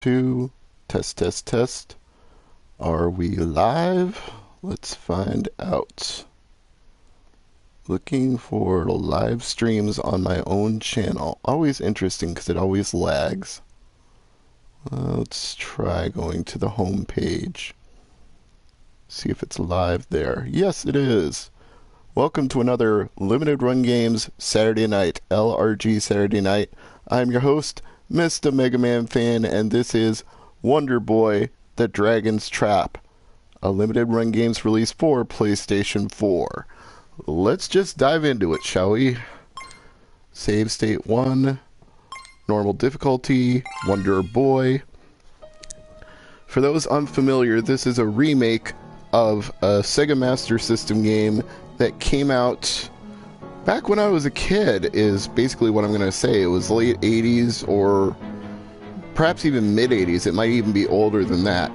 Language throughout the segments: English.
Two, test, test, test. Are we live? Let's find out. Looking for live streams on my own channel. Always interesting because it always lags. Let's try going to the home page. See if it's live there. Yes, it is. Welcome to another Limited Run Games Saturday Night, LRG Saturday Night. I'm your host, Mr. MegaManFan, and this is Wonder Boy: The Dragon's Trap, a Limited Run Games release for PlayStation 4. Let's just dive into it, shall we? Save state 1, normal difficulty, Wonder Boy. For those unfamiliar, this is a remake of a Sega Master System game that came out back when I was a kid, is basically what I'm going to say. It was late 80s or perhaps even mid 80s. It might even be older than that.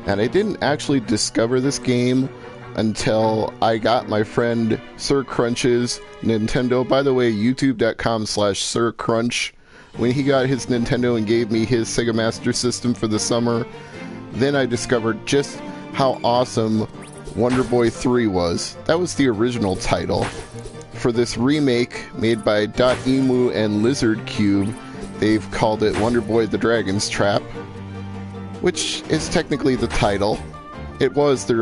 And I didn't actually discover this game until I got my friend Sir Crunch's Nintendo. By the way, youtube.com/Sir Crunch. When he got his Nintendo and gave me his Sega Master System for the summer, then I discovered just how awesome Wonder Boy 3 was. That was the original title. For this remake made by .emu and Lizard Cube, they've called it Wonder Boy: The Dragon's Trap, which is technically the title. It was the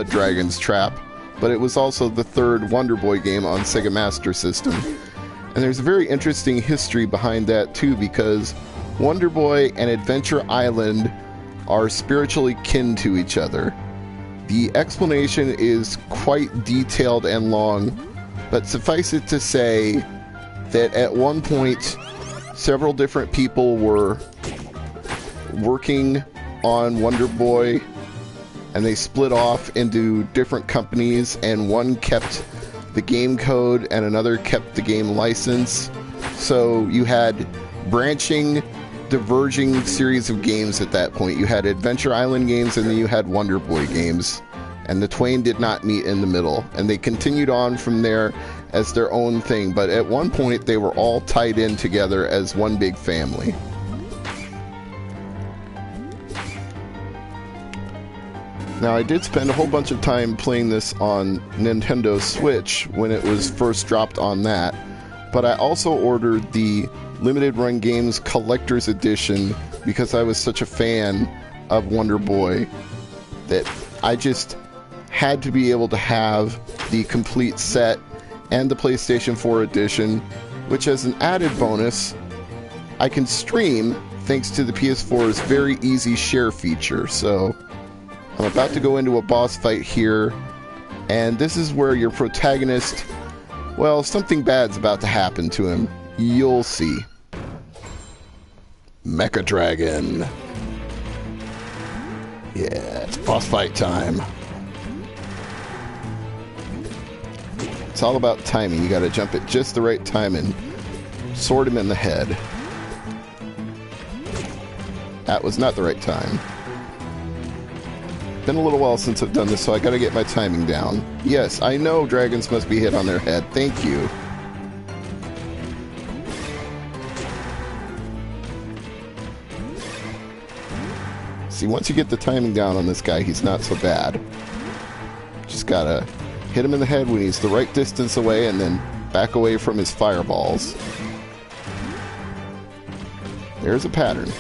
Dragon's Trap, but it was also the third Wonder Boy game on Sega Master System. And there's a very interesting history behind that too, because Wonder Boy and Adventure Island are spiritually kin to each other. The explanation is quite detailed and long, but suffice it to say that at one point, several different people were working on Wonder Boy, and they split off into different companies, and one kept the game code and another kept the game license. So you had branching, diverging series of games at that point. You had Adventure Island games, and then you had Wonder Boy games, and the twain did not meet in the middle, and they continued on from there as their own thing, but at one point they were all tied in together as one big family. Now, I did spend a whole bunch of time playing this on Nintendo Switch when it was first dropped on that, but I also ordered the Limited Run Games Collector's Edition because I was such a fan of Wonder Boy that I just had to be able to have the complete set and the PlayStation 4 edition, which, as an added bonus, I can stream thanks to the PS4's very easy share feature. So I'm about to go into a boss fight here, and this is where your protagonist, well, something bad's about to happen to him. You'll see. Mecha Dragon. Yeah, it's boss fight time. It's all about timing. You gotta jump at just the right time and sword him in the head. That was not the right time. Been a little while since I've done this, so I gotta get my timing down. Yes, I know dragons must be hit on their head. Thank you. See, once you get the timing down on this guy, he's not so bad. Just gotta hit him in the head when he's the right distance away, and then back away from his fireballs. There's a pattern.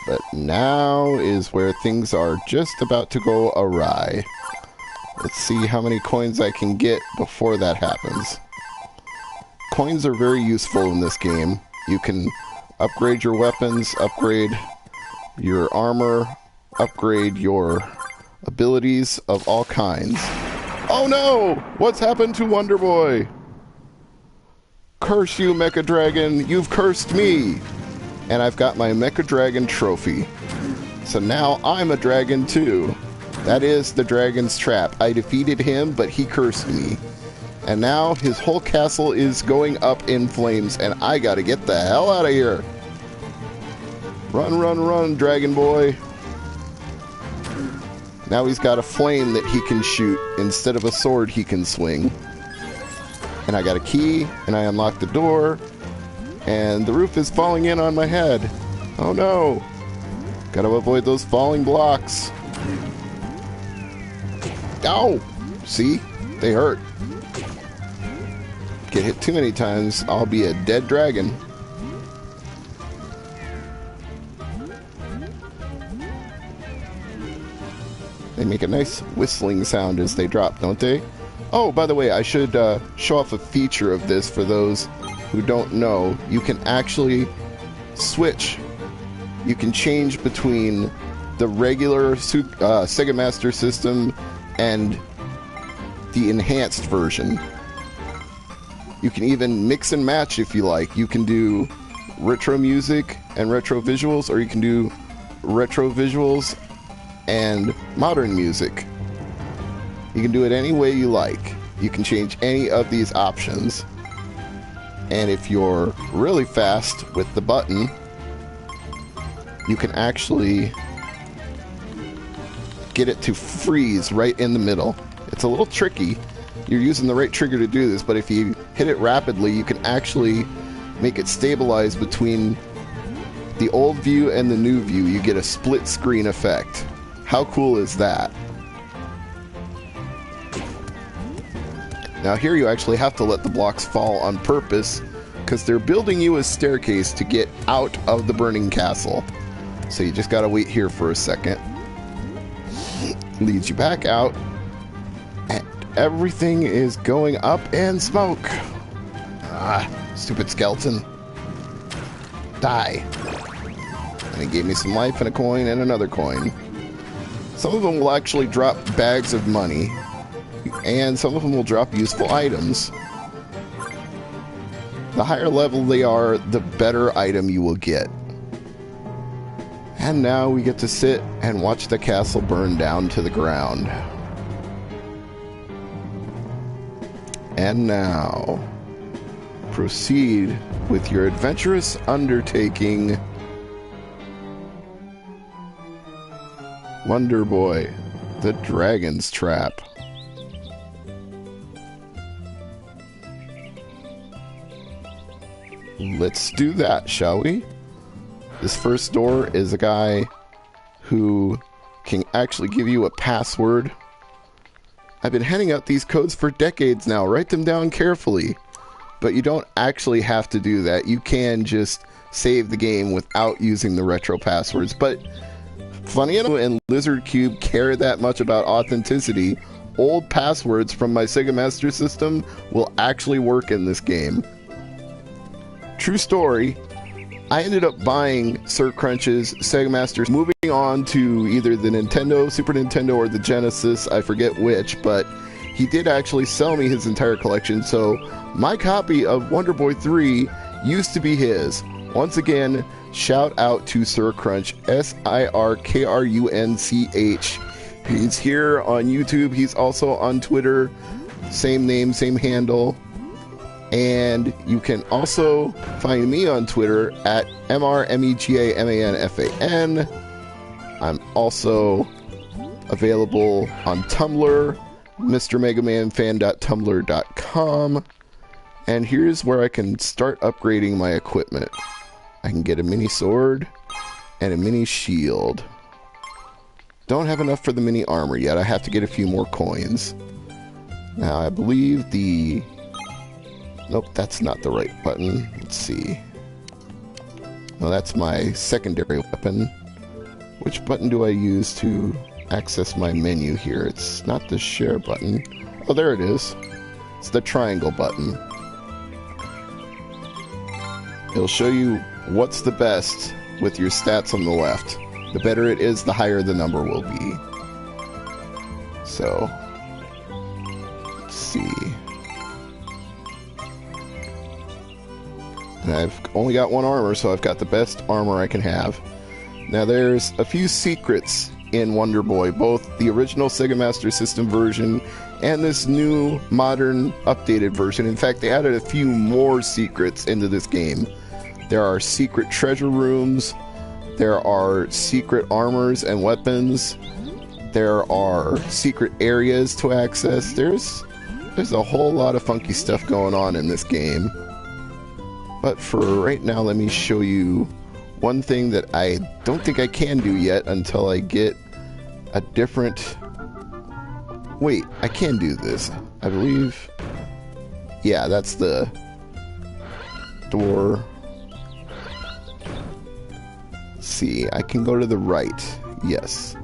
But now is where things are just about to go awry. Let's see how many coins I can get before that happens. Coins are very useful in this game. You can upgrade your weapons, upgrade your armor, upgrade your abilities of all kinds. Oh no! What's happened to Wonder Boy? Curse you, Mecha Dragon! You've cursed me! And I've got my Mecha Dragon trophy. So now I'm a dragon too. That is the Dragon's Trap. I defeated him, but he cursed me. And now his whole castle is going up in flames, and I gotta get the hell out of here. Run, run, run, Dragon Boy. Now he's got a flame that he can shoot instead of a sword he can swing. And And I got a key, and I unlocked the door, and the roof is falling in on my head. Oh no! Gotta avoid those falling blocks. Ow! See? They hurt. Get hit too many times, I'll be a dead dragon. They make a nice whistling sound as they drop, don't they? Oh, by the way, I should show off a feature of this for those who don't know. You can actually switch. You can change between the regular Sega Master System and the enhanced version. You can even mix and match if you like. You can do retro music and retro visuals, or you can do retro visuals and modern music. You can do it any way you like. You can change any of these options. And if you're really fast with the button, you can actually get it to freeze right in the middle. It's a little tricky. You're using the right trigger to do this, but if you hit it rapidly, you can actually make it stabilize between the old view and the new view. You get a split screen effect. How cool is that? Now here you actually have to let the blocks fall on purpose, because they're building you a staircase to get out of the burning castle. So you just gotta wait here for a second. Leads you back out, and everything is going up in smoke. Ah, stupid skeleton. Die. And he gave me some life and a coin and another coin. Some of them will actually drop bags of money, and some of them will drop useful items. The higher level they are, the better item you will get. And now we get to sit and watch the castle burn down to the ground. And now, proceed with your adventurous undertaking. Wonder Boy, the Dragon's Trap. Let's do that, shall we? This first door is a guy who can actually give you a password. I've been handing out these codes for decades now. Write them down carefully. But you don't actually have to do that. You can just save the game without using the retro passwords. But funny enough, and Lizard Cube care that much about authenticity, old passwords from my Sega Master System will actually work in this game. True story. I ended up buying Sir Crunch's Sega Master, moving on to either the Nintendo, Super Nintendo, or the Genesis, I forget which, but he did actually sell me his entire collection, so my copy of Wonder Boy 3 used to be his. Once again, shout out to Sir Crunch, SIRKRUNCH. He's here on YouTube, he's also on Twitter, same name, same handle. And you can also find me on Twitter at MRMEGAMANFAN. I'm also available on Tumblr, MrMegaManFan.tumblr.com. And here's where I can start upgrading my equipment. I can get a mini sword and a mini shield. Don't have enough for the mini armor yet. I have to get a few more coins. Now, I believe the... Nope, that's not the right button. Let's see. No, that's my secondary weapon. Which button do I use to access my menu here? It's not the share button. Oh, there it is. It's the triangle button. It'll show you what's the best with your stats on the left. The better it is, the higher the number will be. So, let's see. And I've only got one armor, so I've got the best armor I can have. Now there's a few secrets in Wonder Boy, both the original Sega Master System version and this new, modern, updated version. In fact, they added a few more secrets into this game. There are secret treasure rooms, there are secret armors and weapons, there are secret areas to access. There's There's a whole lot of funky stuff going on in this game. But for right now, let me show you one thing that I don't think I can do yet until I get a different... Wait, I can do this, I believe. Yeah, that's the door. Let's see, I can go to the right. Yes.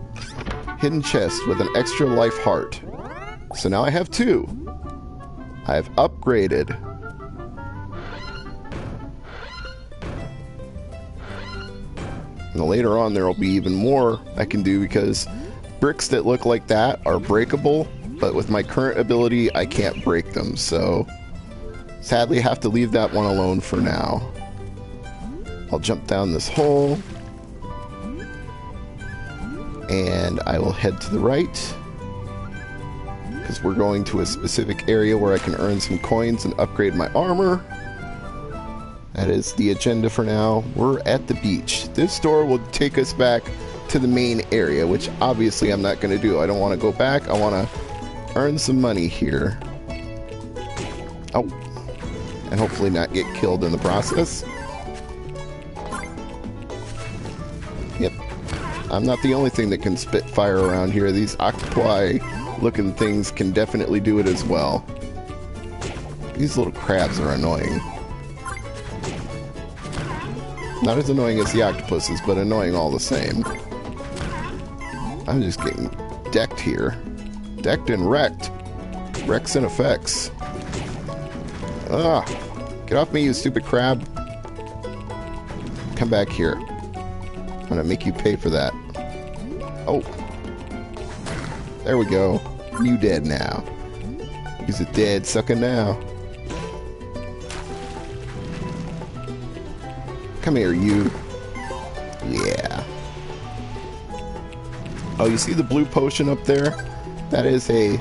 Hidden chest with an extra life heart. So now I have 2. I've upgraded. And later on there will be even more I can do, because bricks that look like that are breakable, but with my current ability I can't break them, so sadly have to leave that one alone for now. I'll jump down this hole and I will head to the right, because we're going to a specific area where I can earn some coins and upgrade my armor. That is the agenda for now. We're at the beach. This door will take us back to the main area, which obviously I'm not going to do. I don't want to go back. I want to earn some money here. Oh. And hopefully not get killed in the process. Yep. I'm not the only thing that can spit fire around here. These octopi-looking things can definitely do it as well. These little crabs are annoying. Not as annoying as the octopuses, but annoying all the same. I'm just getting decked here. Decked and wrecked. Wrecks and effects. Ah! Get off me, you stupid crab. Come back here. I'm gonna make you pay for that. Oh. There we go. You dead now. He's a dead sucker now. Come here, you. Yeah. Oh, you see the blue potion up there? That is a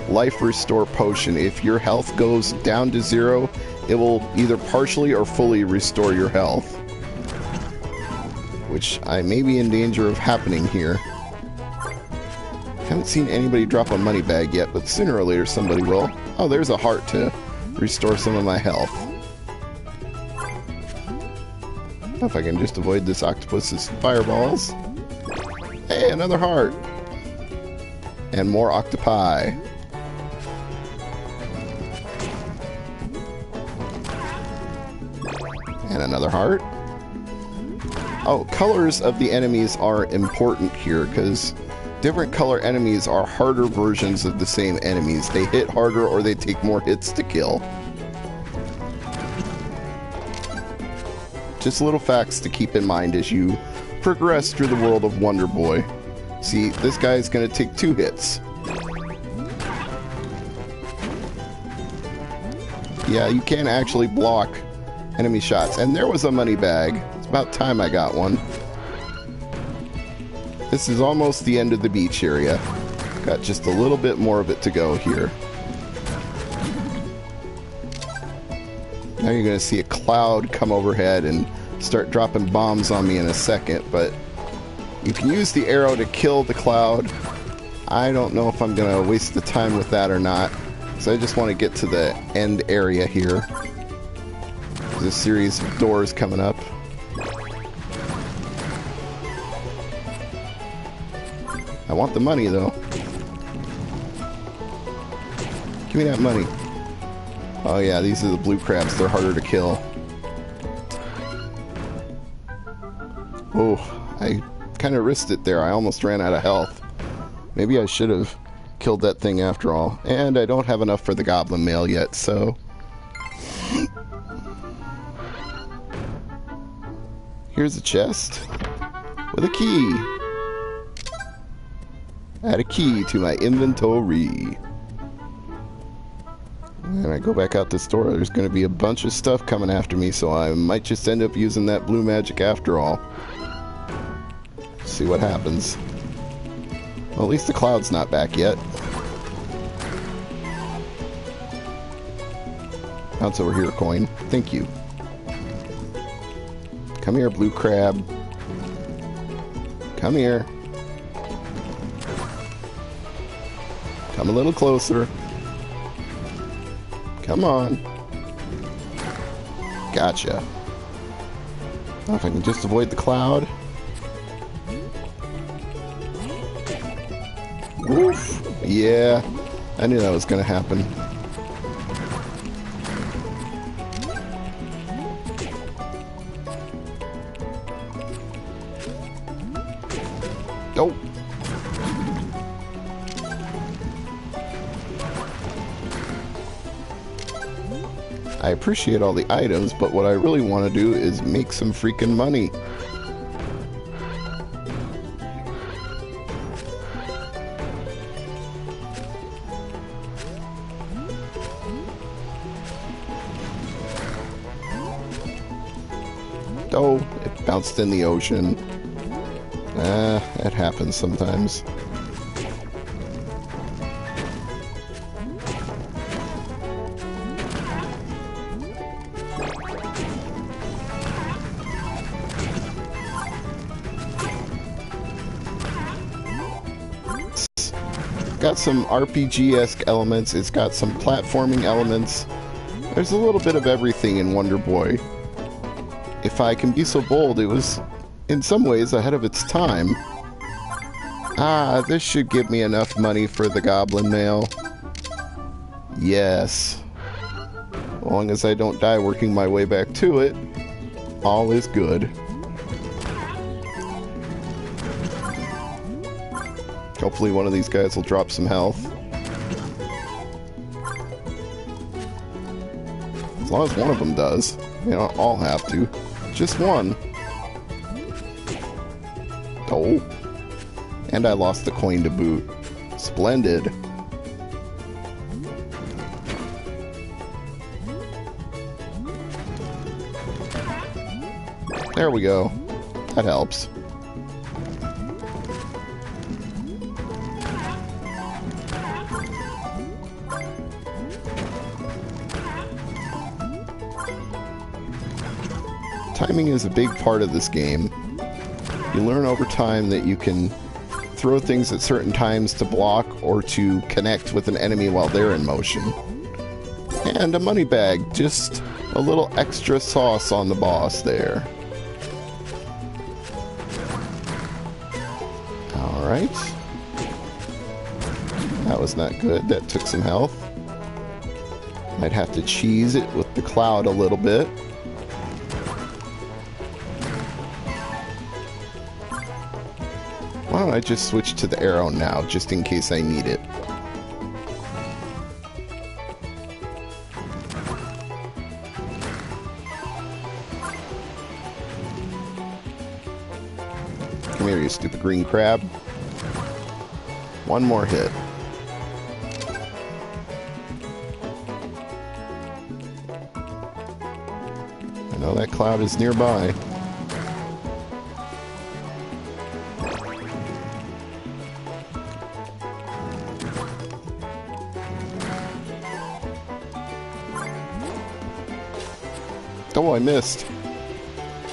life restore potion. If your health goes down to 0, it will either partially or fully restore your health. Which I may be in danger of happening here. Haven't seen anybody drop a money bag yet, but sooner or later somebody will. Oh, there's a heart to restore some of my health. If I can just avoid this octopus's fireballs. Hey, another heart! And more octopi. And another heart. Oh, colors of the enemies are important here, because different color enemies are harder versions of the same enemies. They hit harder or they take more hits to kill. Just little facts to keep in mind as you progress through the world of Wonder Boy. See, this guy is going to take 2 hits. Yeah, you can actually block enemy shots. And there was a money bag. It's about time I got one. This is almost the end of the beach area. Got just a little bit more of it to go here. Now you're going to see a cloud come overhead and start dropping bombs on me in a second, but you can use the arrow to kill the cloud. I don't know if I'm going to waste the time with that or not, so I just want to get to the end area here. There's a series of doors coming up. I want the money, though. Give me that money. Oh yeah, these are the blue crabs. They're harder to kill. Oh, I kind of risked it there. I almost ran out of health. Maybe I should have killed that thing after all. And I don't have enough for the goblin mail yet, so... Here's a chest with a key. Add a key to my inventory. And I go back out this door, there's going to be a bunch of stuff coming after me, so I might just end up using that blue magic after all. See what happens. Well, at least the cloud's not back yet. Bounce over here, coin. Thank you. Come here, blue crab. Come here. Come a little closer. Come on. Gotcha. If I can just avoid the cloud. Oof. Yeah. I knew that was going to happen. Oh. I appreciate all the items, but what I really want to do is make some freaking money. Oh, it bounced in the ocean. It happens sometimes. Got some RPG-esque elements. It's got some platforming elements. There's a little bit of everything in Wonder Boy. If I can be so bold, it was, in some ways, ahead of its time. Ah, this should give me enough money for the goblin mail. Yes. As long as I don't die working my way back to it, all is good. Hopefully one of these guys will drop some health. As long as one of them does. They don't all have to. Just one. Oh. And I lost the coin to boot. Splendid. There we go. That helps. Timing is a big part of this game. You learn over time that you can throw things at certain times to block or to connect with an enemy while they're in motion. And a money bag, just a little extra sauce on the boss there. Alright. That was not good. That took some health. Might have to cheese it with the cloud a little bit. Why don't I just switch to the arrow now, just in case I need it. Come here, you stupid green crab. One more hit. I know that cloud is nearby. Oh, I missed.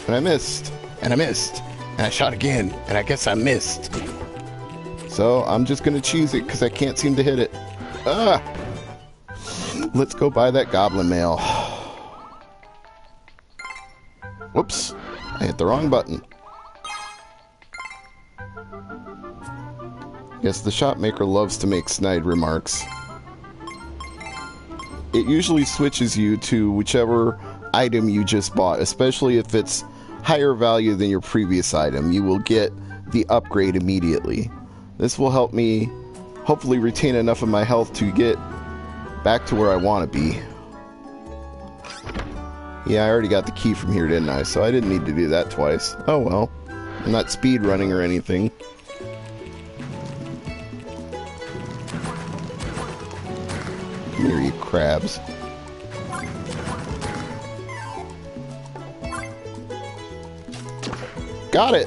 And I missed. And I missed. And I shot again. And I guess I missed. So, I'm just gonna cheese it because I can't seem to hit it. Ah! Let's go buy that goblin mail. Whoops. I hit the wrong button. Yes, the shopmaker loves to make snide remarks. It usually switches you to whichever item you just bought, especially if it's higher value than your previous item. You will get the upgrade immediately. This will help me hopefully retain enough of my health to get back to where I want to be. Yeah, I already got the key from here, didn't I? So I didn't need to do that twice. Oh well. I'm not speed running or anything. Come here, you crabs. Got it!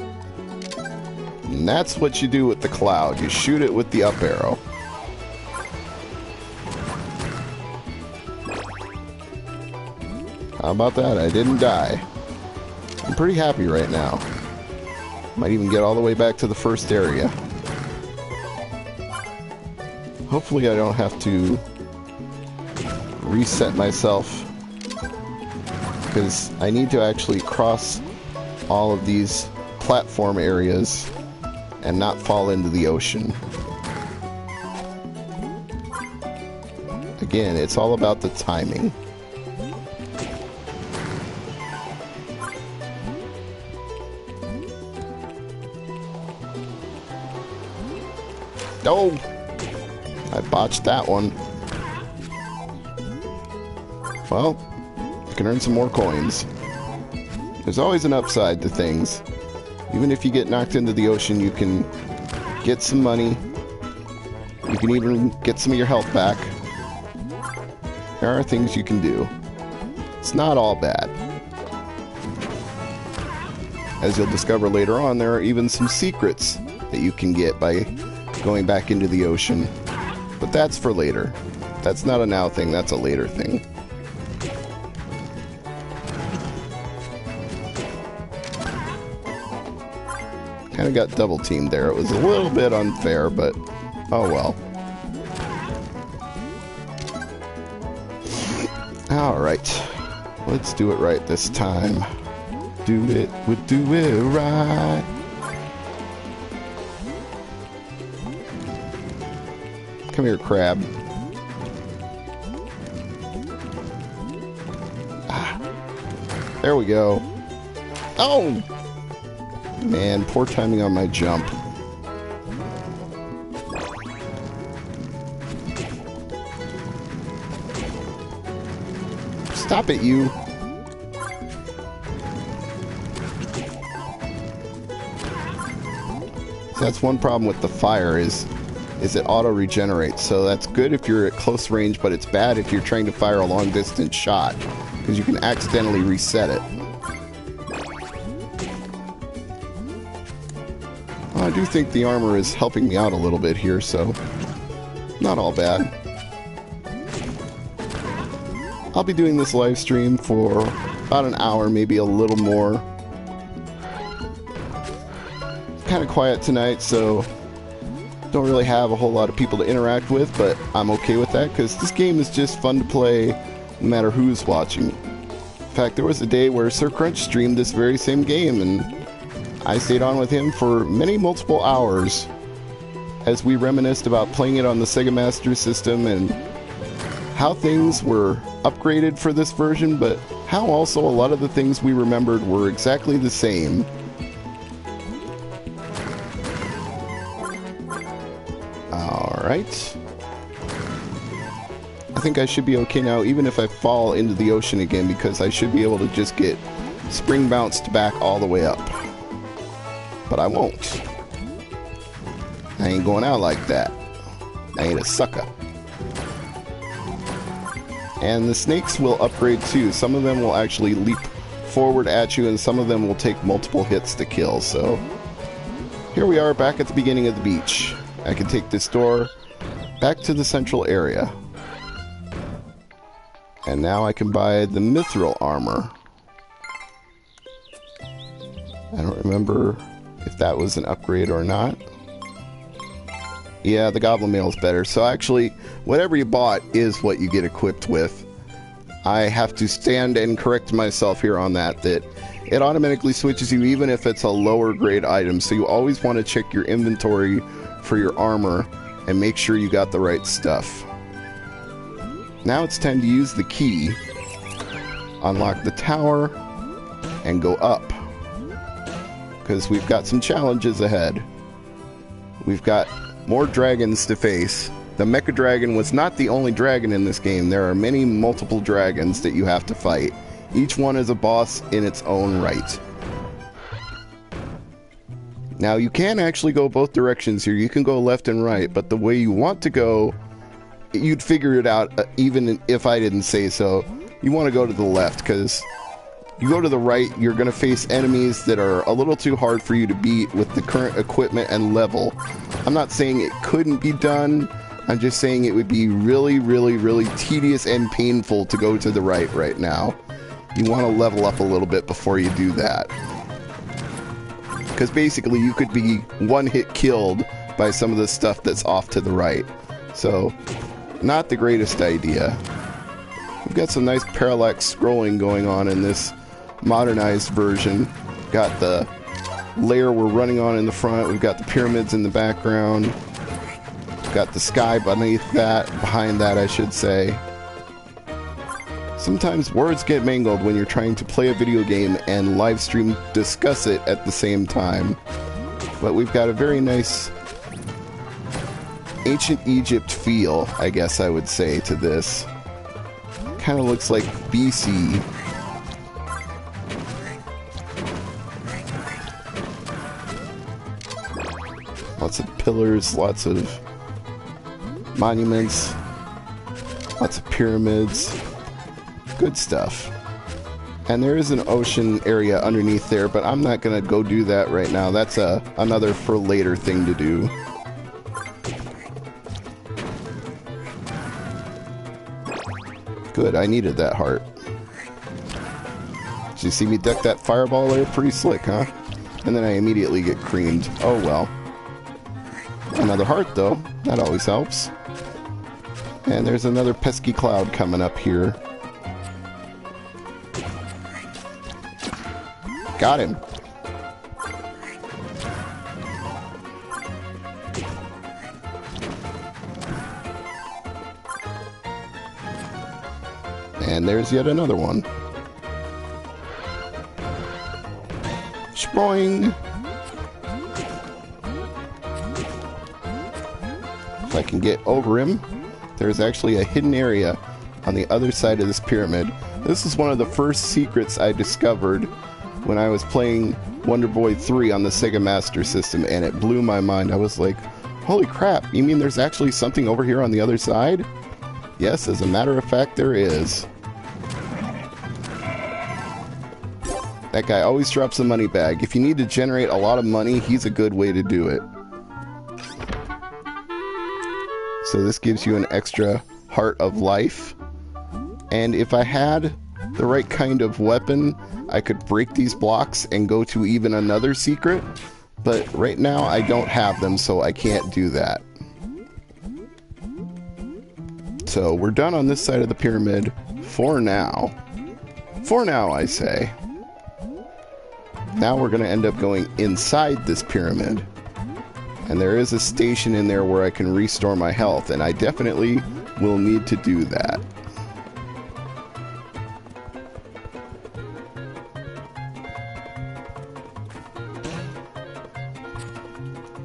And that's what you do with the cloud. You shoot it with the up arrow. How about that? I didn't die. I'm pretty happy right now. Might even get all the way back to the first area. Hopefully I don't have to reset myself because I need to actually cross all of these platform areas and not fall into the ocean. Again, it's all about the timing. Oh! I botched that one. Well, I can earn some more coins. There's always an upside to things. Even if you get knocked into the ocean, you can get some money. You can even get some of your health back. There are things you can do. It's not all bad. As you'll discover later on, there are even some secrets that you can get by going back into the ocean. But that's for later. That's not a now thing, that's a later thing. Kind of got double teamed there. It was a little bit unfair, but oh well. Alright. Let's do it right this time. Do it right. Come here, crab. Ah, there we go. Oh! Man, poor timing on my jump. Stop it, you. So that's one problem with the fire is it auto regenerates. So that's good if you're at close range, but it's bad if you're trying to fire a long distance shot because you can accidentally reset it. Well, I do think the armor is helping me out a little bit here, so not all bad. I'll be doing this live stream for about an hour, maybe a little more. Kind of quiet tonight, so don't really have a whole lot of people to interact with, but I'm okay with that because this game is just fun to play no matter who's watching. In fact, there was a day where Sir Crunch streamed this very same game, and I stayed on with him for many multiple hours as we reminisced about playing it on the Sega Master System and how things were upgraded for this version, but how also a lot of the things we remembered were exactly the same. Alright. I think I should be okay now, even if I fall into the ocean again, because I should be able to just get spring bounced back all the way up. But I won't. I ain't going out like that. I ain't a sucker. And the snakes will upgrade too. Some of them will actually leap forward at you, and some of them will take multiple hits to kill. So here we are back at the beginning of the beach. I can take this door back to the central area. And now I can buy the mithril armor. I don't remember if that was an upgrade or not. Yeah, the goblin mail is better. So actually, whatever you bought is what you get equipped with. I have to stand and correct myself here on that it automatically switches you even if it's a lower grade item. So you always want to check your inventory for your armor and make sure you got the right stuff. Now it's time to use the key, unlock the tower, and go up. Because we've got some challenges ahead. We've got more dragons to face. The Mecha Dragon was not the only dragon in this game. There are many multiple dragons that you have to fight. Each one is a boss in its own right. Now you can actually go both directions here. You can go left and right, but the way you want to go, you'd figure it out even if I didn't say so. You want to go to the left because you go to the right, you're going to face enemies that are a little too hard for you to beat with the current equipment and level. I'm not saying it couldn't be done. I'm just saying it would be really, really, really tedious and painful to go to the right now. You want to level up a little bit before you do that. Because basically you could be one hit killed by some of the stuff that's off to the right. So, not the greatest idea. We've got some nice parallax scrolling going on in this modernized version. Got the layer we're running on in the front. We've got the pyramids in the background. We've got the sky beneath that, behind that I should say. Sometimes words get mangled when you're trying to play a video game and live stream discuss it at the same time. But we've got a very nice ancient Egypt feel, I guess I would say, to this. Kind of looks like BC. Lots of pillars, lots of monuments, lots of pyramids. Good stuff. And there is an ocean area underneath there, but I'm not going to go do that right now. That's another for later thing to do. Good, I needed that heart. Did you see me deck that fireball there? Pretty slick, huh? And then I immediately get creamed. Oh well. Another heart, though. That always helps. And there's another pesky cloud coming up here. Got him. And there's yet another one. Spoing! If I can get over him, there's actually a hidden area on the other side of this pyramid. This is one of the first secrets I discovered when I was playing Wonder Boy 3 on the Sega Master System, and it blew my mind. I was like, holy crap, you mean there's actually something over here on the other side? Yes, as a matter of fact, there is. That guy always drops a money bag. If you need to generate a lot of money, he's a good way to do it. So this gives you an extra heart of life. And if I had the right kind of weapon, I could break these blocks and go to even another secret. But right now I don't have them, so I can't do that. So we're done on this side of the pyramid for now. For now, I say. Now we're going to end up going inside this pyramid. And there is a station in there where I can restore my health, and I definitely will need to do that.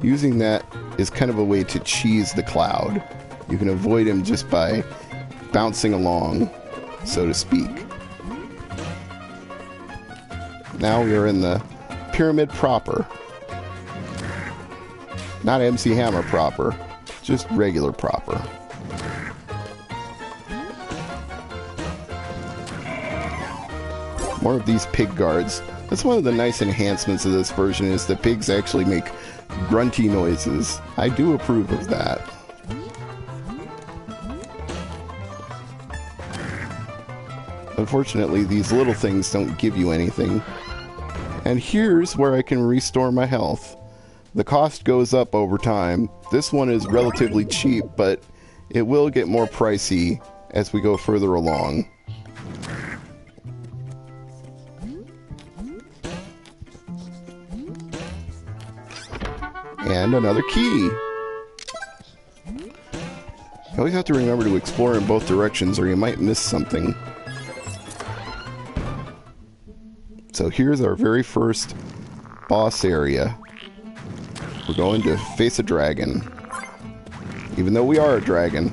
Using that is kind of a way to cheese the cloud. You can avoid him just by bouncing along, so to speak. Now we are in the pyramid proper. Not MC Hammer proper, just regular proper. More of these pig guards. That's one of the nice enhancements of this version, is the pigs actually make grunty noises. I do approve of that. Unfortunately, these little things don't give you anything. And here's where I can restore my health. The cost goes up over time. This one is relatively cheap, but it will get more pricey as we go further along. And another key! You always have to remember to explore in both directions or you might miss something. So here's our very first boss area. We're going to face a dragon. Even though we are a dragon.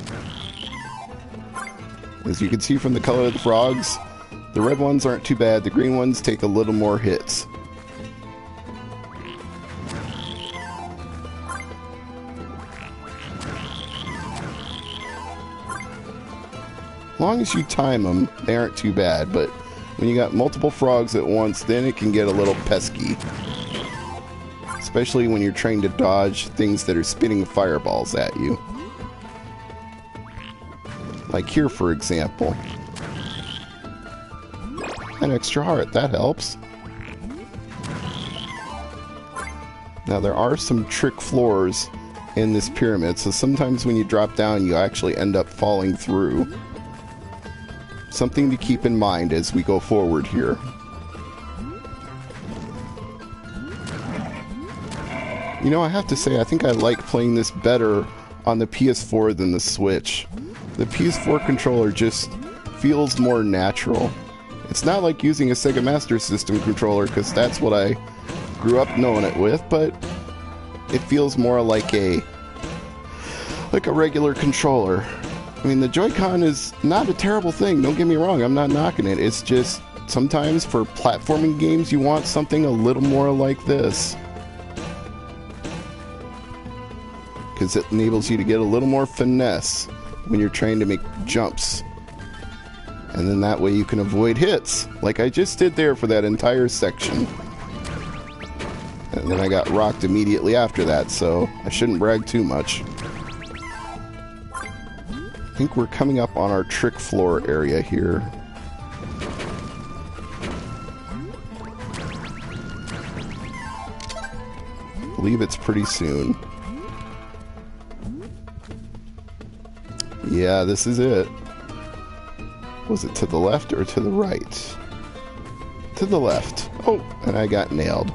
As you can see from the color of the frogs, the red ones aren't too bad, the green ones take a little more hits. As long as you time them, they aren't too bad, but when you got multiple frogs at once, then it can get a little pesky. Especially when you're trying to dodge things that are spitting fireballs at you. Like here, for example. An extra heart, that helps. Now there are some trick floors in this pyramid, so sometimes when you drop down you actually end up falling through. something to keep in mind as we go forward here. You know, I have to say, I think I like playing this better on the PS4 than the Switch. The PS4 controller just feels more natural. It's not like using a Sega Master System controller, because that's what I grew up knowing it with, but it feels more like a regular controller. I mean, the Joy-Con is not a terrible thing, don't get me wrong, I'm not knocking it. It's just, sometimes for platforming games, you want something a little more like this. Because it enables you to get a little more finesse when you're trying to make jumps. And then that way you can avoid hits, like I just did there for that entire section. And then I got rocked immediately after that, so I shouldn't brag too much. I think we're coming up on our trick floor area here. I believe it's pretty soon. Yeah, this is it. Was it to the left or to the right? To the left. Oh, and I got nailed.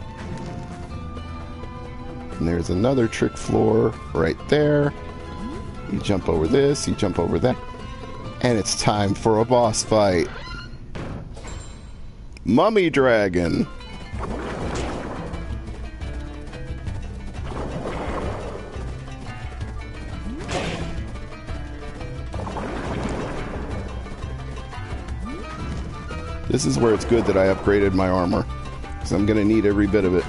And there's another trick floor right there. You jump over this, you jump over that. And it's time for a boss fight. Mummy Dragon. This is where it's good that I upgraded my armor, because I'm going to need every bit of it.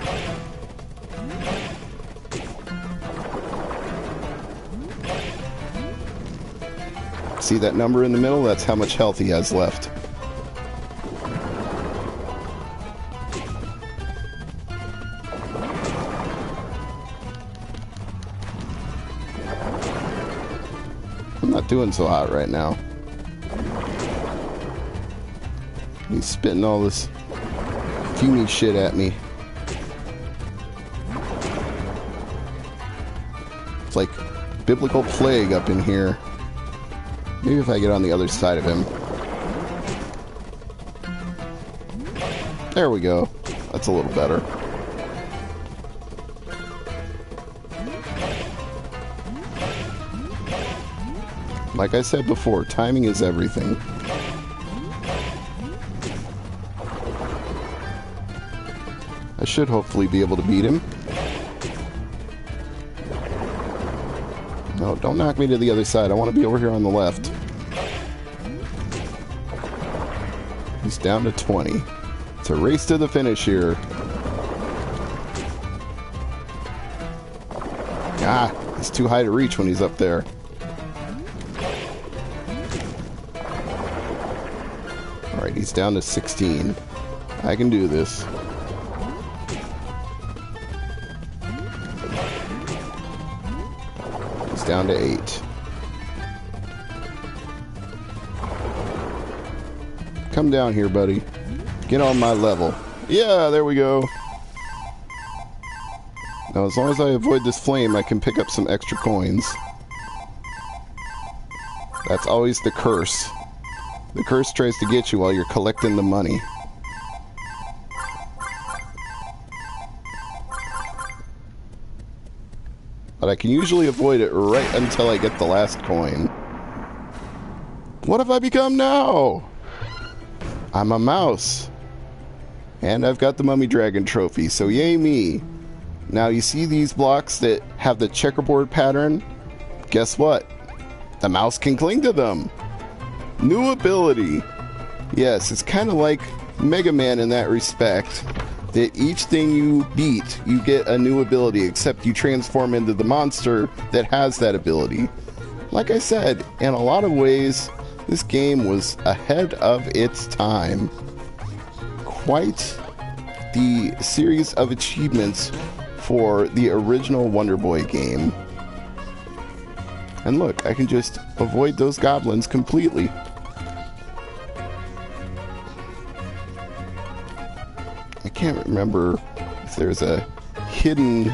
See that number in the middle? That's how much health he has left. I'm not doing so hot right now. He's spitting all this fumey shit at me. It's like biblical plague up in here. Maybe if I get on the other side of him. There we go. That's a little better. Like I said before, timing is everything. I should hopefully be able to beat him. No, don't knock me to the other side. I want to be over here on the left. He's down to 20. It's a race to the finish here. Ah, it's too high to reach when he's up there. Alright, he's down to 16. I can do this. He's down to 8. Come down here, buddy. Get on my level. Yeah, there we go. Now, as long as I avoid this flame, I can pick up some extra coins. That's always the curse. The curse tries to get you while you're collecting the money. But I can usually avoid it right until I get the last coin. What have I become now? I'm a mouse. And I've got the Mummy Dragon trophy, so yay me. Now you see these blocks that have the checkerboard pattern? Guess what? The mouse can cling to them. New ability. Yes, it's kind of like Mega Man in that respect. That each thing you beat, you get a new ability, except you transform into the monster that has that ability. Like I said, in a lot of ways, this game was ahead of its time. Quite the series of achievements for the original Wonder Boy game. And look, I can just avoid those goblins completely. I can't remember if there's a hidden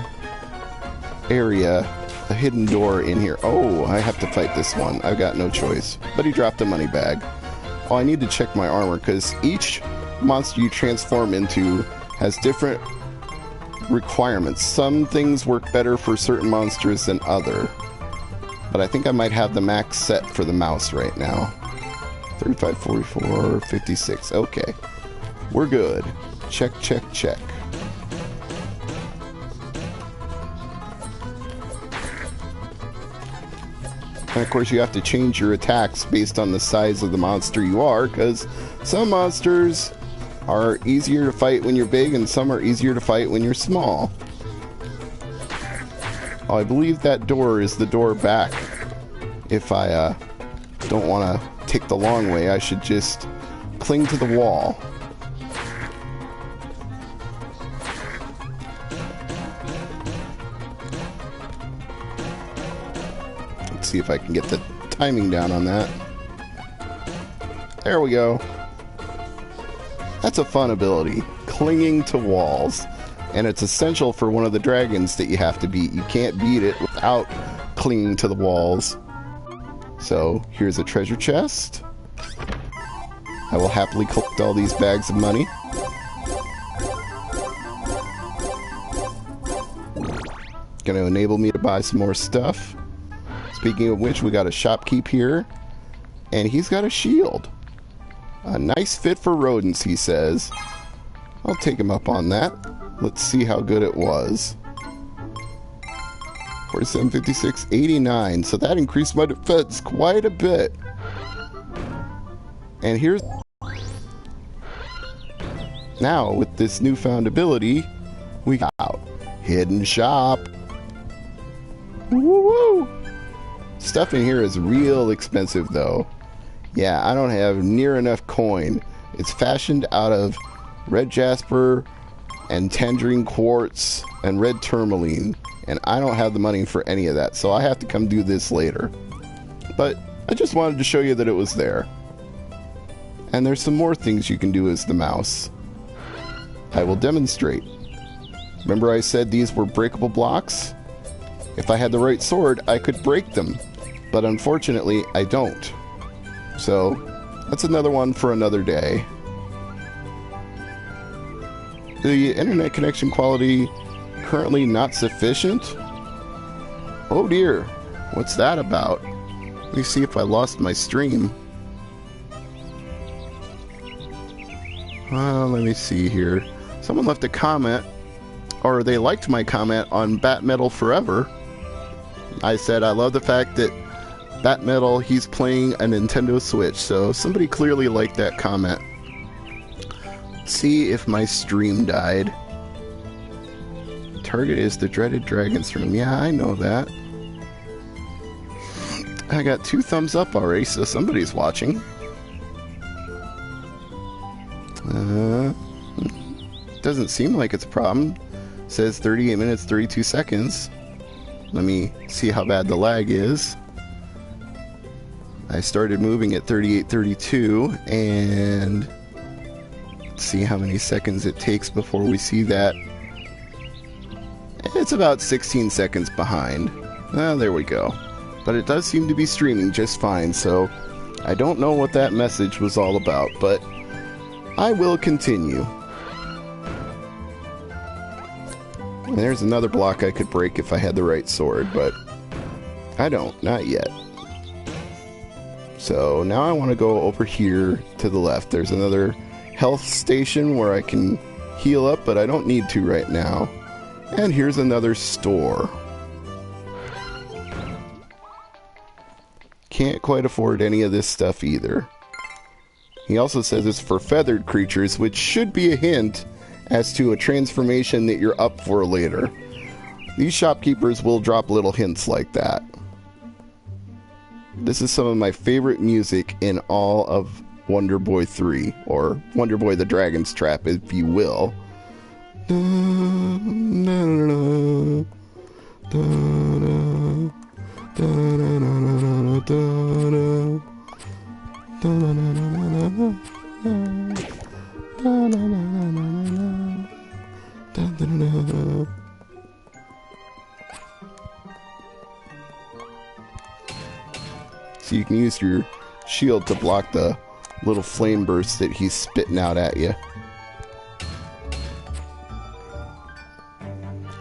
area, a hidden door in here. Oh, I have to fight this one. I've got no choice. But he dropped a money bag. Oh, I need to check my armor, because each monster you transform into has different requirements. Some things work better for certain monsters than other. But I think I might have the max set for the mouse right now. 35, 44, 56. Okay. We're good. Check, check, check. And of course you have to change your attacks based on the size of the monster you are, because some monsters are easier to fight when you're big and some are easier to fight when you're small. Oh, I believe that door is the door back. If I don't want to take the long way, I should just cling to the wall. Let's see if I can get the timing down on that. There we go. That's a fun ability, clinging to walls. And it's essential for one of the dragons that you have to beat. You can't beat it without clinging to the walls. So, here's a treasure chest. I will happily collect all these bags of money. Gonna enable me to buy some more stuff. Speaking of which, we got a shopkeep here. And he's got a shield. A nice fit for rodents, he says. I'll take him up on that. Let's see how good it was. 47, 56, 89. So that increased my defense quite a bit. And here's... Now, with this newfound ability, we got hidden shop. Woo-woo! Stuff in here is real expensive, though. Yeah, I don't have near enough coin. It's fashioned out of red jasper and tangerine quartz and red tourmaline, and I don't have the money for any of that, so I have to come do this later. But I just wanted to show you that it was there. And there's some more things you can do as the mouse. I will demonstrate. Remember I said these were breakable blocks? If I had the right sword, I could break them, but unfortunately I don't. So that's another one for another day. The internet connection quality currently not sufficient? Oh dear, what's that about? Let me see if I lost my stream. Let me see here. Someone left a comment, or they liked my comment on Bat Metal Forever. I said I love the fact that Bat Metal, he's playing a Nintendo Switch, so somebody clearly liked that comment. Let's see if my stream died. Target is the dreaded Dragon's Room. Yeah, I know that. I got 2 thumbs up already, so somebody's watching. Doesn't seem like it's a problem. It says 38 minutes, 32 seconds. Let me see how bad the lag is. I started moving at 38:32, and let's see how many seconds it takes before we see that. It's about 16 seconds behind. There we go. But it does seem to be streaming just fine, so I don't know what that message was all about, but I will continue. And there's another block I could break if I had the right sword, but I don't, not yet. So now I want to go over here to the left. There's another health station where I can heal up, but I don't need to right now. And here's another store. Can't quite afford any of this stuff either. He also says it's for feathered creatures, which should be a hint as to a transformation that you're up for later. These shopkeepers will drop little hints like that. This is some of my favorite music in all of Wonder Boy 3, or Wonder Boy the Dragon's Trap, if you will. So you can use your shield to block the little flame bursts that he's spitting out at you.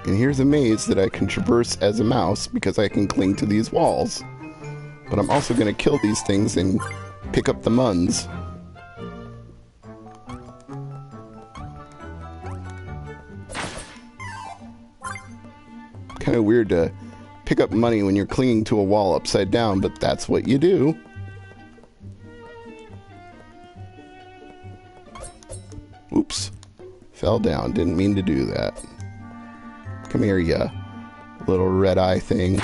And here's a maze that I can traverse as a mouse because I can cling to these walls. But I'm also going to kill these things and pick up the muns. Kind of weird to pick up money when you're clinging to a wall upside down, but that's what you do. Oops. Fell down. Didn't mean to do that. Come here, ya little red-eye thing.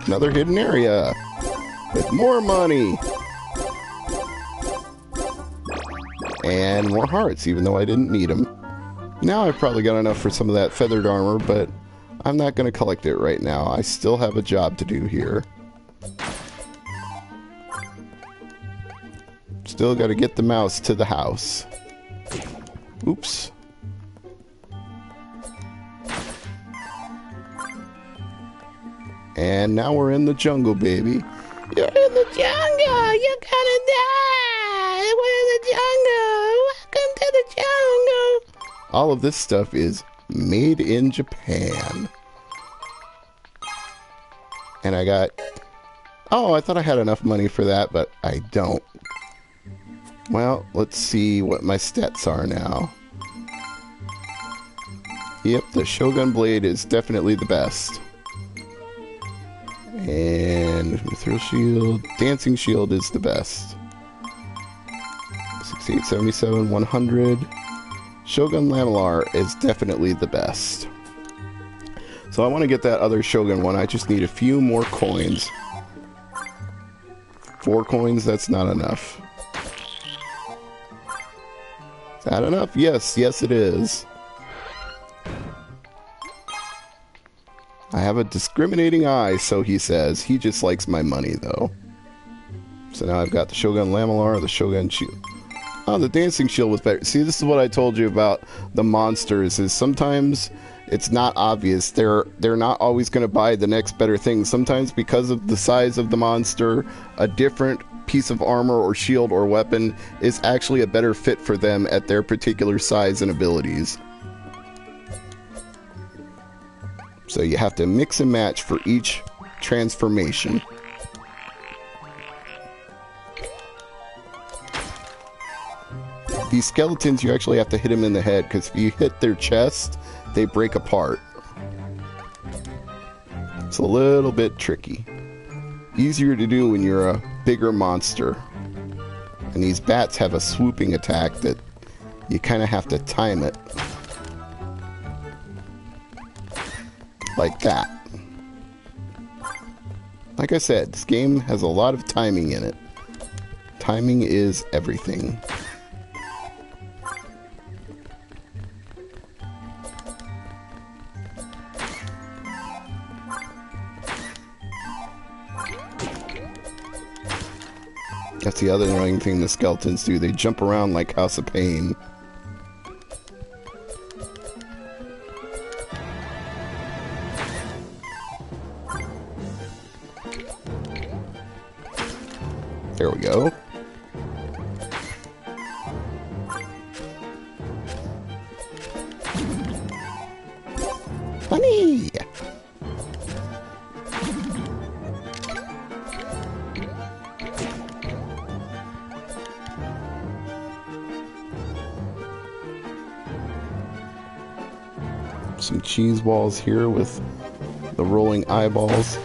Another hidden area with more money. And more hearts, even though I didn't need them. Now I've probably got enough for some of that feathered armor, but I'm not going to collect it right now. I still have a job to do here. Still got to get the mouse to the house. Oops. And now we're in the jungle, baby. You're in the jungle! You're gonna die! We're in the jungle! Welcome to the jungle! All of this stuff is made in Japan. And I got... Oh, I thought I had enough money for that, but I don't. Well, let's see what my stats are now. Yep, the Shogun Blade is definitely the best. And Mithril Shield, Dancing Shield is the best. 68, 77, 100. Shogun Lamellar is definitely the best. So I want to get that other Shogun one. I just need a few more coins. 4 coins, that's not enough. Is that enough? Yes, yes it is. I have a discriminating eye, so he says. He just likes my money, though. So now I've got the Shogun Lamellar, the Shogun Shield. Oh, the Dancing Shield was better. See, this is what I told you about the monsters, is sometimes it's not obvious. They're not always going to buy the next better thing. Sometimes because of the size of the monster, a different piece of armor or shield or weapon is actually a better fit for them at their particular size and abilities. So you have to mix and match for each transformation. These skeletons, you actually have to hit them in the head, because if you hit their chest, they break apart. It's a little bit tricky. Easier to do when you're a bigger monster. And these bats have a swooping attack that you kind of have to time it. Like that. Like I said, this game has a lot of timing in it. Timing is everything. That's the other annoying thing the skeletons do. They jump around like House of Pain. There we go. Funny! Some cheese balls here with the rolling eyeballs.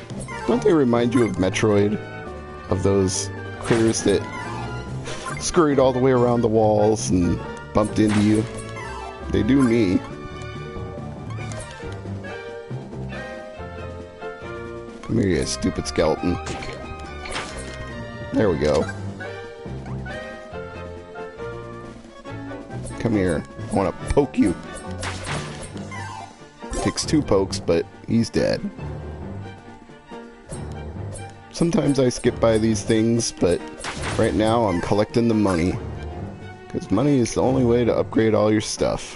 Don't they remind you of Metroid? Of those critters that scurried all the way around the walls and bumped into you? They do me. Come here, you stupid skeleton. There we go. Come here. I want to poke you. Takes 2 pokes, but he's dead. Sometimes I skip by these things, but right now I'm collecting the money. Because money is the only way to upgrade all your stuff.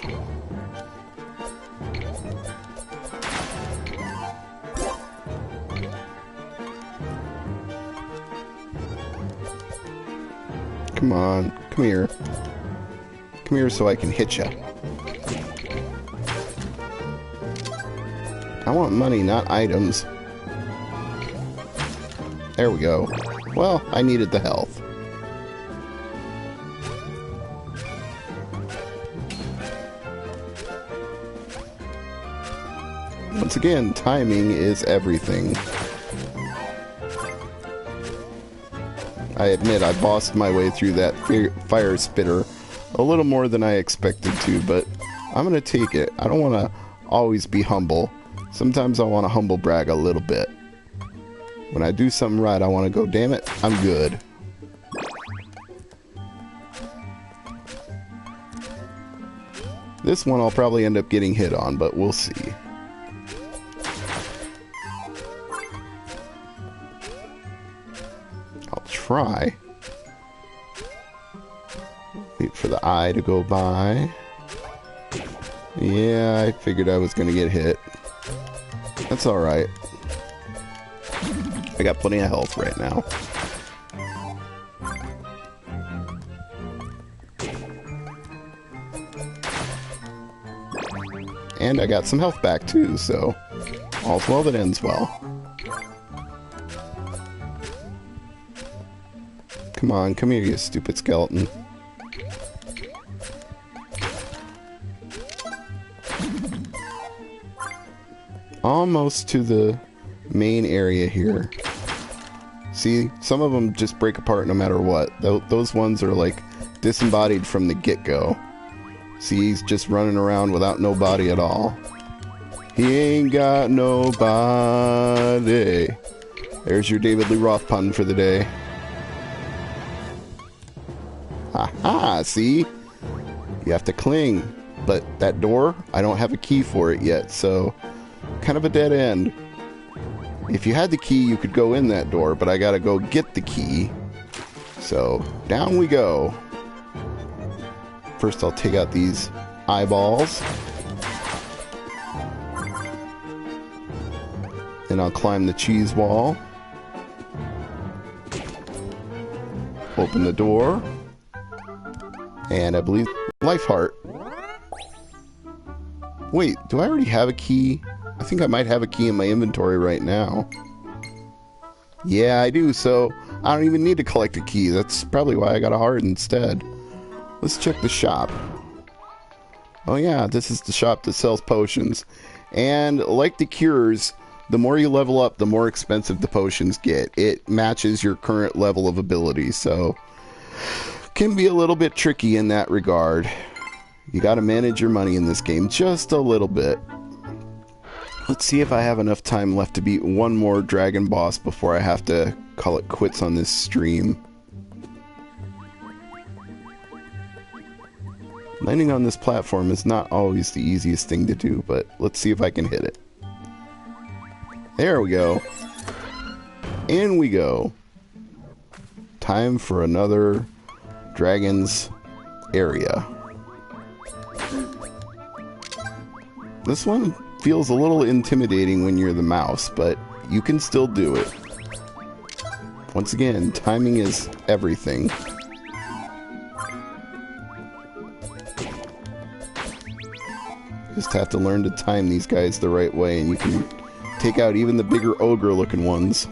Come on. Come here. Come here so I can hit you. I want money, not items. There we go. Well, I needed the health. Once again, timing is everything. I admit I bossed my way through that fire spitter a little more than I expected to, but I'm gonna take it. I don't want to always be humble. Sometimes I want to humble brag a little bit. When I do something right, I want to go, damn it, I'm good. This one I'll probably end up getting hit on, but we'll see. I'll try. Wait for the eye to go by. Yeah, I figured I was going to get hit. That's alright. I got plenty of health right now. And I got some health back too, so all's well that ends well. Come on, come here, you stupid skeleton. Almost to the main area here. See, some of them just break apart no matter what. Those ones are like disembodied from the get-go. See, he's just running around without no body at all. He ain't got nobody. There's your David Lee Roth pun for the day. Haha, see? You have to cling. But that door, I don't have a key for it yet, so kind of a dead end. If you had the key, you could go in that door, but I gotta go get the key. So, down we go. First, I'll take out these eyeballs. Then I'll climb the cheese wall. Open the door. And I believe life heart. Wait, do I already have a key? I think I might have a key in my inventory right now. Yeah, I do, so I don't even need to collect a key. That's probably why I got a heart instead. Let's check the shop. Oh yeah, this is the shop that sells potions. And like the cures, the more you level up, the more expensive the potions get. It matches your current level of ability, so can be a little bit tricky in that regard. You gotta manage your money in this game just a little bit. Let's see if I have enough time left to beat one more dragon boss before I have to call it quits on this stream. Landing on this platform is not always the easiest thing to do, but let's see if I can hit it. There we go. In we go. Time for another dragon's area. This one feels a little intimidating when you're the mouse, but you can still do it. Once again, timing is everything. Just have to learn to time these guys the right way, and you can take out even the bigger ogre looking ones.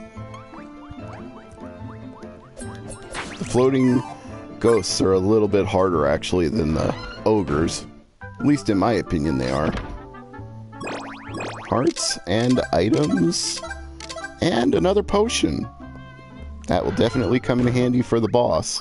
The floating ghosts are a little bit harder actually than the ogres. At least in my opinion they are. Hearts and items and another potion. That will definitely come in handy for the boss.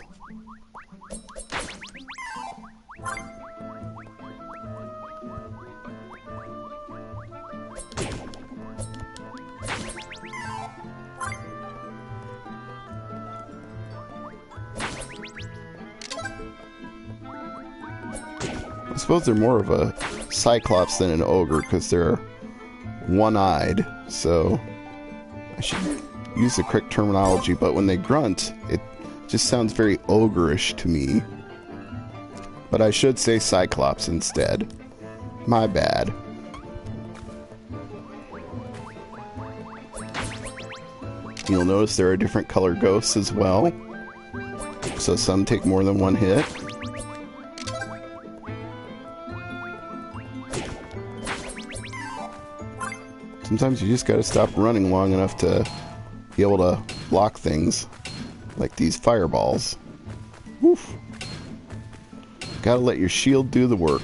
I suppose they're more of a cyclops than an ogre because they're one-eyed, so I should use the correct terminology, but when they grunt, it just sounds very ogreish to me. But I should say cyclops instead. My bad. You'll notice there are different color ghosts as well. so some take more than one hit. Sometimes you just gotta stop running long enough to be able to block things, like these fireballs. Woof. Gotta let your shield do the work.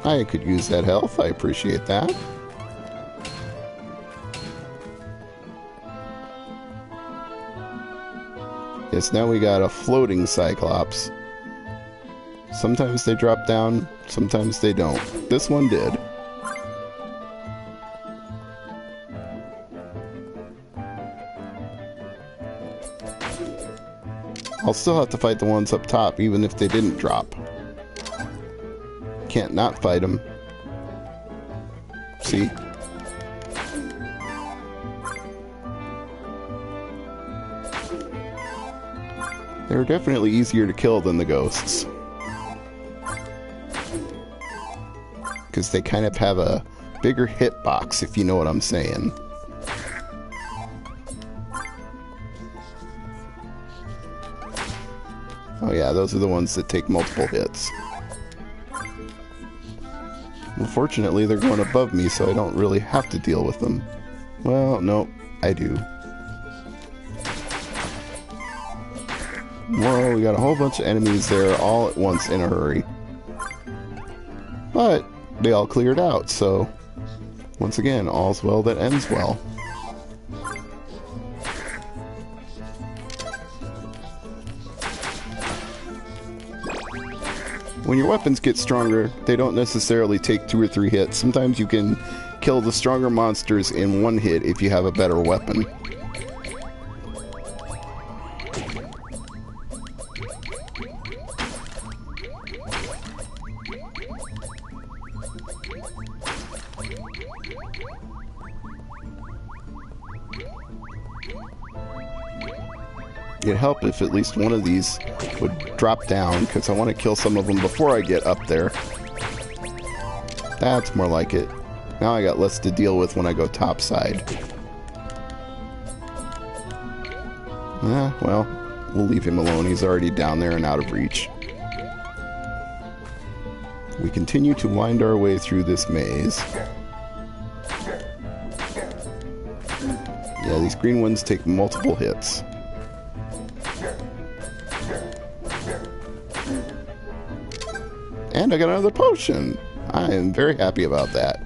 I could use that health. I appreciate that. Yes, now we got a floating Cyclops. Sometimes they drop down, sometimes they don't. This one did. I'll still have to fight the ones up top, even if they didn't drop. Can't not fight them. See? They're definitely easier to kill than the ghosts. Because they kind of have a bigger hitbox, if you know what I'm saying. Oh yeah, those are the ones that take multiple hits. Unfortunately, they're going above me, so I don't really have to deal with them. Well, no, I do. Whoa, we got a whole bunch of enemies there all at once in a hurry. But they all cleared out, so once again, all's well that ends well. When your weapons get stronger, they don't necessarily take 2 or 3 hits. Sometimes you can kill the stronger monsters in 1 hit if you have a better weapon. It'd help if at least one of these would drop down, because I want to kill some of them before I get up there. That's more like it. Now I got less to deal with when I go topside. Well, we'll leave him alone. He's already down there and out of reach. We continue to wind our way through this maze. Yeah, these green ones take multiple hits. And I got another potion. I am very happy about that.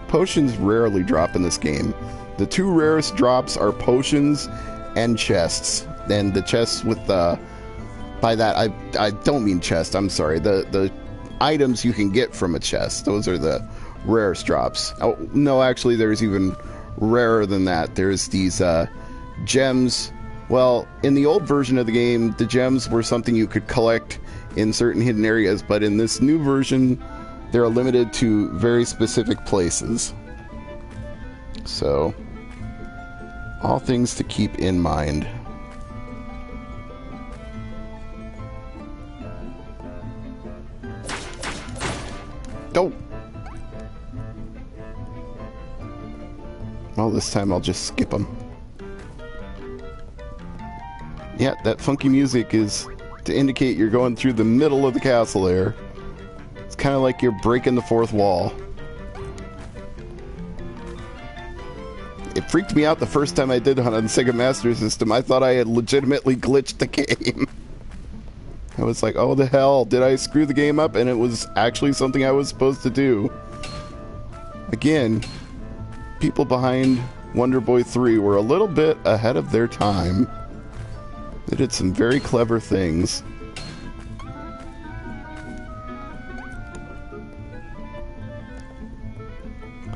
Potions rarely drop in this game. The 2 rarest drops are potions and chests. And the chests with the... By that, I don't mean chest, I'm sorry. The items you can get from a chest. Those are the rarest drops. Oh, no, actually, there's even rarer than that. There's these gems. Well, in the old version of the game, the gems were something you could collect in certain hidden areas, but in this new version, they're limited to very specific places. So, all things to keep in mind. Go! Well, this time I'll just skip them. Yeah, that funky music is to indicate you're going through the middle of the castle there. It's kind of like you're breaking the 4th wall. It freaked me out the first time I did it on the Sega Master System. I thought I had legitimately glitched the game. I was like, oh the hell, did I screw the game up? And it was actually something I was supposed to do. Again, people behind Wonder Boy 3 were a little bit ahead of their time. They did some very clever things.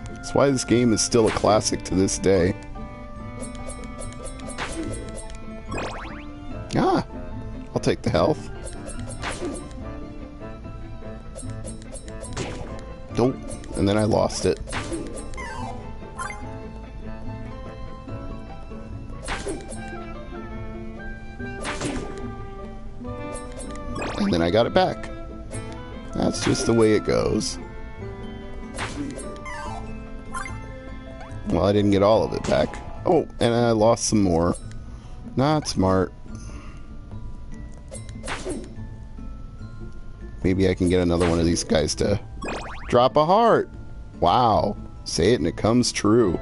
That's why this game is still a classic to this day. Ah! I'll take the health. Nope. And then I lost it. And then I got it back. That's just the way it goes. Well, I didn't get all of it back. Oh, and I lost some more. Not smart. Maybe I can get another one of these guys to drop a heart. Wow. Say it and it comes true.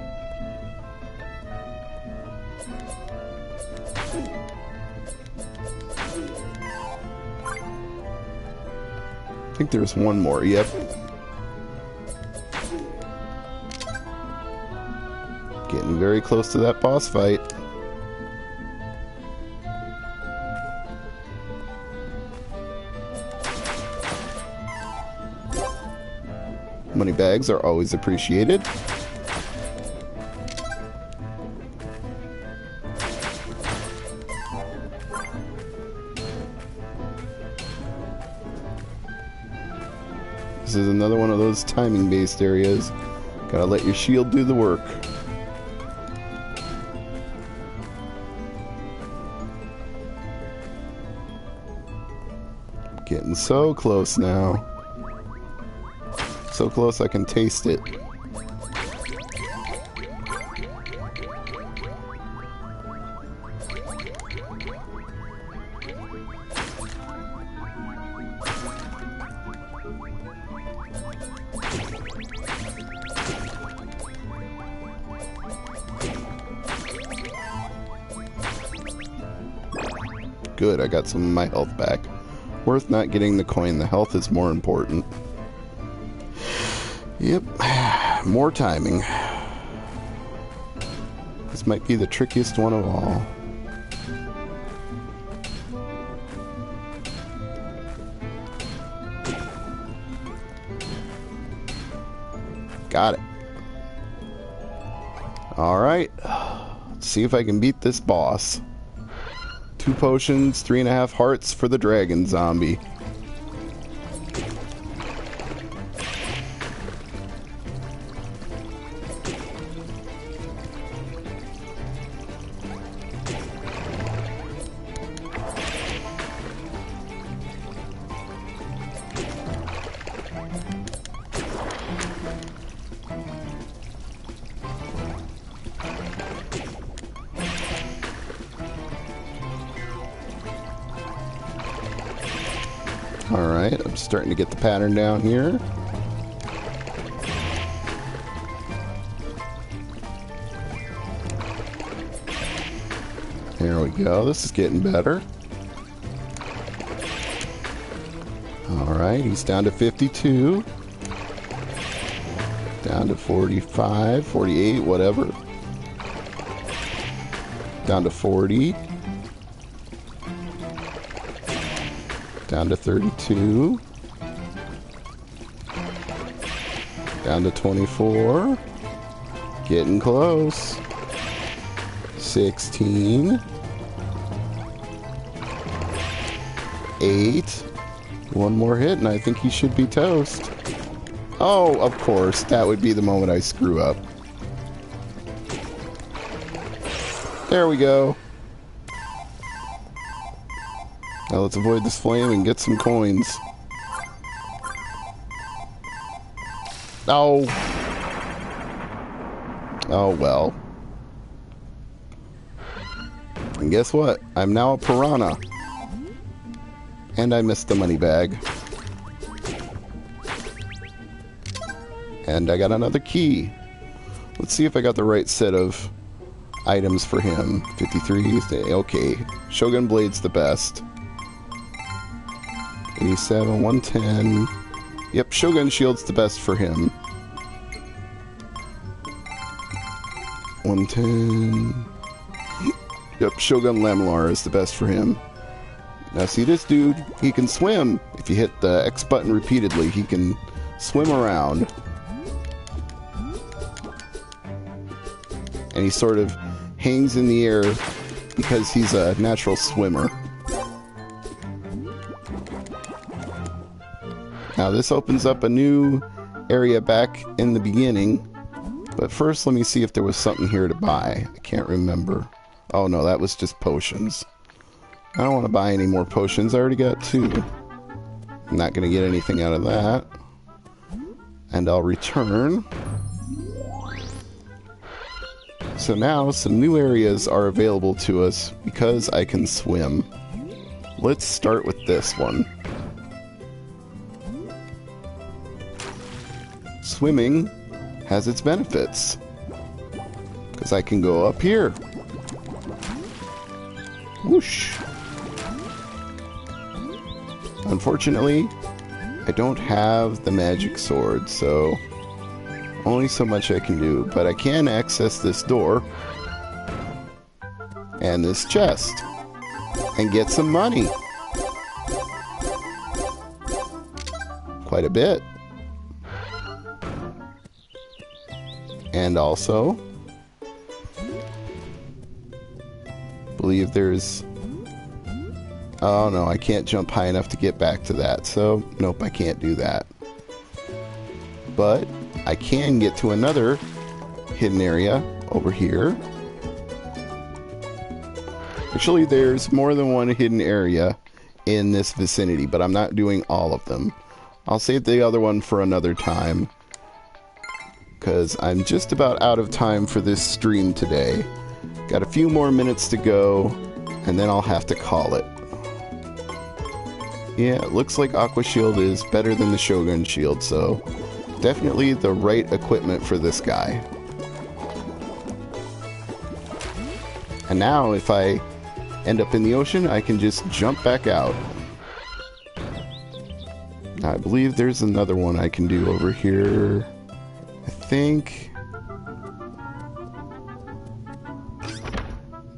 I think there's one more. Yep. Getting very close to that boss fight. Money bags are always appreciated. This is another one of those timing-based areas. Gotta let your shield do the work. Getting so close now. So close I can taste it. Good, I got some of my health back. Worth not getting the coin. The health is more important. Yep, more timing. This might be the trickiest one of all. Got it. Alright, let's see if I can beat this boss. 2 potions, 3.5 hearts for the dragon zombie. Alright, I'm starting to get the pattern down here. There we go, this is getting better. Alright, he's down to 52. Down to 45, 48, whatever. Down to 40. Down to 32. Down to 24. Getting close. 16. 8. One more hit and I think he should be toast. Oh, of course. That would be the moment I screw up. There we go. Now let's avoid this flame and get some coins. Oh. Oh well. And guess what? I'm now a piranha. And I missed the money bag. And I got another key. Let's see if I got the right set of items for him. 53. Okay. Shogun Blade's the best. 87, 110. Yep, Shogun Shield's the best for him. 110. Yep, Shogun Lamellar is the best for him. Now see this dude, he can swim. If you hit the X button repeatedly, he can swim around. And he sort of hangs in the air because he's a natural swimmer. Now this opens up a new area back in the beginning. But first let me see if there was something here to buy. I can't remember. Oh no, that was just potions. I don't want to buy any more potions. I already got 2. I'm not going to get anything out of that. And I'll return. So now some new areas are available to us because I can swim. Let's start with this one. Swimming has its benefits. Because I can go up here. Whoosh. Unfortunately, I don't have the magic sword, so only so much I can do. But I can access this door and this chest and get some money. Quite a bit. And also, believe there's... Oh no, I can't jump high enough to get back to that, so nope, I can't do that. But I can get to another hidden area over here. Actually, there's more than one hidden area in this vicinity, but I'm not doing all of them. I'll save the other one for another time, because I'm just about out of time for this stream today. Got a few more minutes to go, and then I'll have to call it. Yeah, it looks like Aqua Shield is better than the Shogun Shield, so definitely the right equipment for this guy. And now, if I end up in the ocean, I can just jump back out. I believe there's another one I can do over here. I think...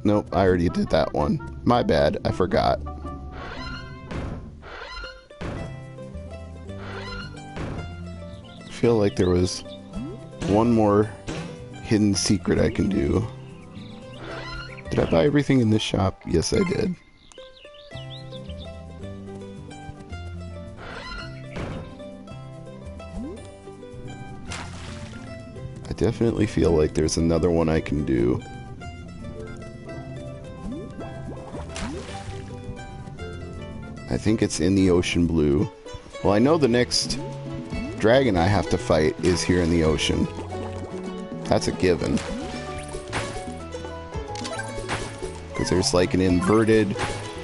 Nope, I already did that one. My bad, I forgot. I feel like there was one more hidden secret I can do. Did I buy everything in this shop? Yes, I did. I definitely feel like there's another one I can do. I think it's in the ocean blue. Well, I know the next dragon I have to fight is here in the ocean. That's a given. Because there's like an inverted,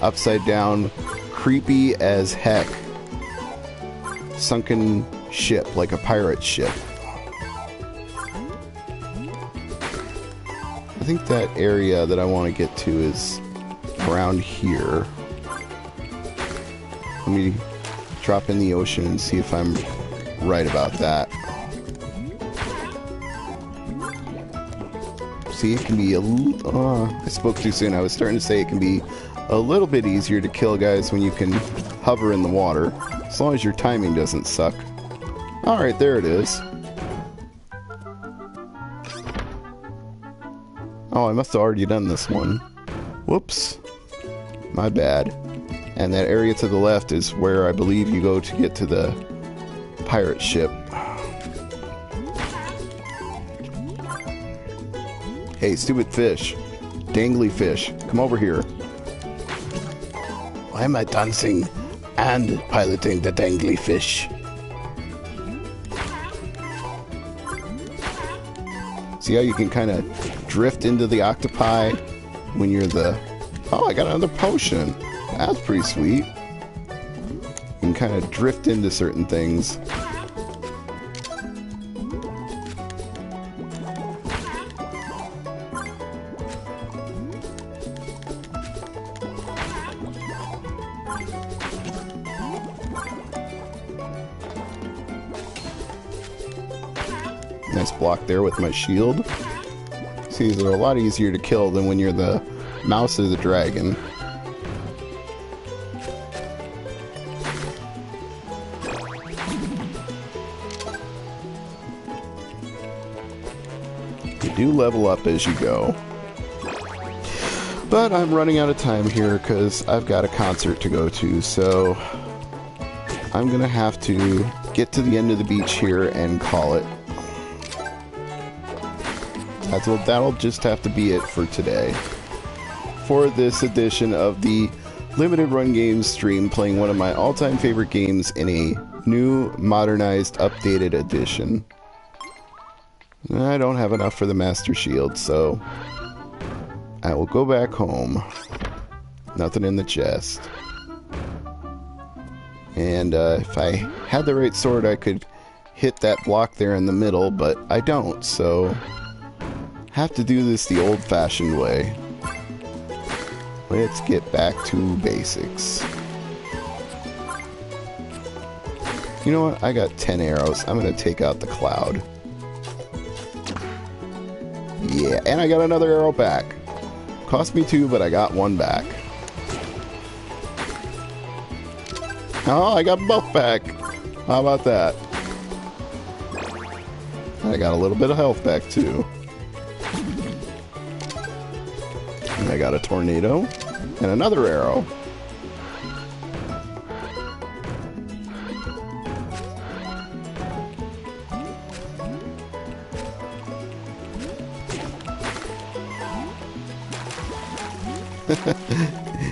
upside down, creepy as heck sunken ship, like a pirate ship. I think that area that I want to get to is around here. Let me drop in the ocean and see if I'm right about that. See, it can be I spoke too soon. I was starting to say it can be a little bit easier to kill guys when you can hover in the water, as long as your timing doesn't suck. Alright, there it is. Oh, I must have already done this one. Whoops. My bad. And that area to the left is where I believe you go to get to the pirate ship. Hey, stupid fish. Dangly fish. Come over here. Why am I dancing and piloting the dangly fish? See how you can kind of drift into the octopi when you're the... Oh, I got another potion. That's pretty sweet. You can kind of drift into certain things. Nice block there with my shield. See, these are a lot easier to kill than when you're the mouse or the dragon. You do level up as you go. But I'm running out of time here because I've got a concert to go to, so I'm gonna have to get to the end of the beach here and call it. That'll just have to be it for today. For this edition of the limited run games stream playing one of my all-time favorite games in a new, modernized, updated edition. I don't have enough for the Master Shield, so I will go back home. Nothing in the chest. And if I had the right sword, I could hit that block there in the middle, but I don't, so have to do this the old-fashioned way. Let's get back to basics. You know what? I got 10 arrows. I'm going to take out the cloud. Yeah, and I got another arrow back. Cost me 2, but I got 1 back. Oh, I got both back. How about that? I got a little bit of health back, too. And I got a tornado and another arrow.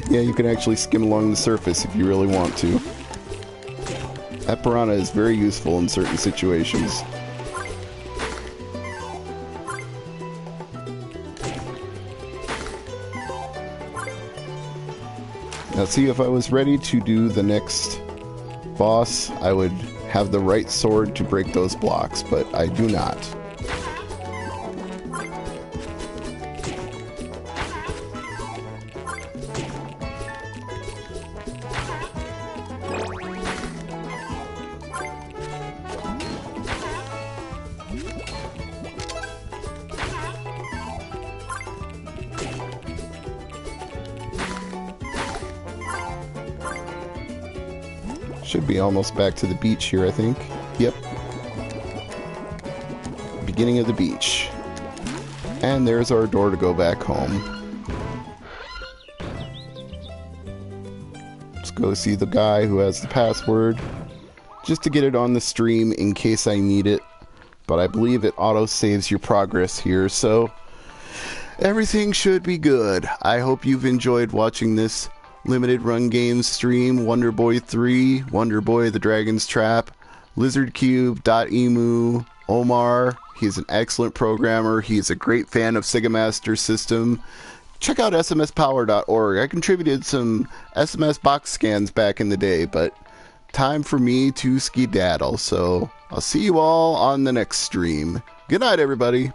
Yeah, you can actually skim along the surface if you really want to. That piranha is very useful in certain situations. Now see, if I was ready to do the next boss, I would have the right sword to break those blocks, but I do not. Should be almost back to the beach here, I think. Yep. Beginning of the beach. And there's our door to go back home. Let's go see the guy who has the password, just to get it on the stream in case I need it. But I believe it auto-saves your progress here, so everything should be good. I hope you've enjoyed watching this limited run games stream. Wonder Boy 3, Wonder Boy the Dragon's Trap, Lizard Cube, Emu, Omar. He's an excellent programmer. He's a great fan of Sega Master System. Check out smspower.org. I contributed some SMS box scans back in the day, but time for me to skedaddle. So I'll see you all on the next stream. Good night, everybody.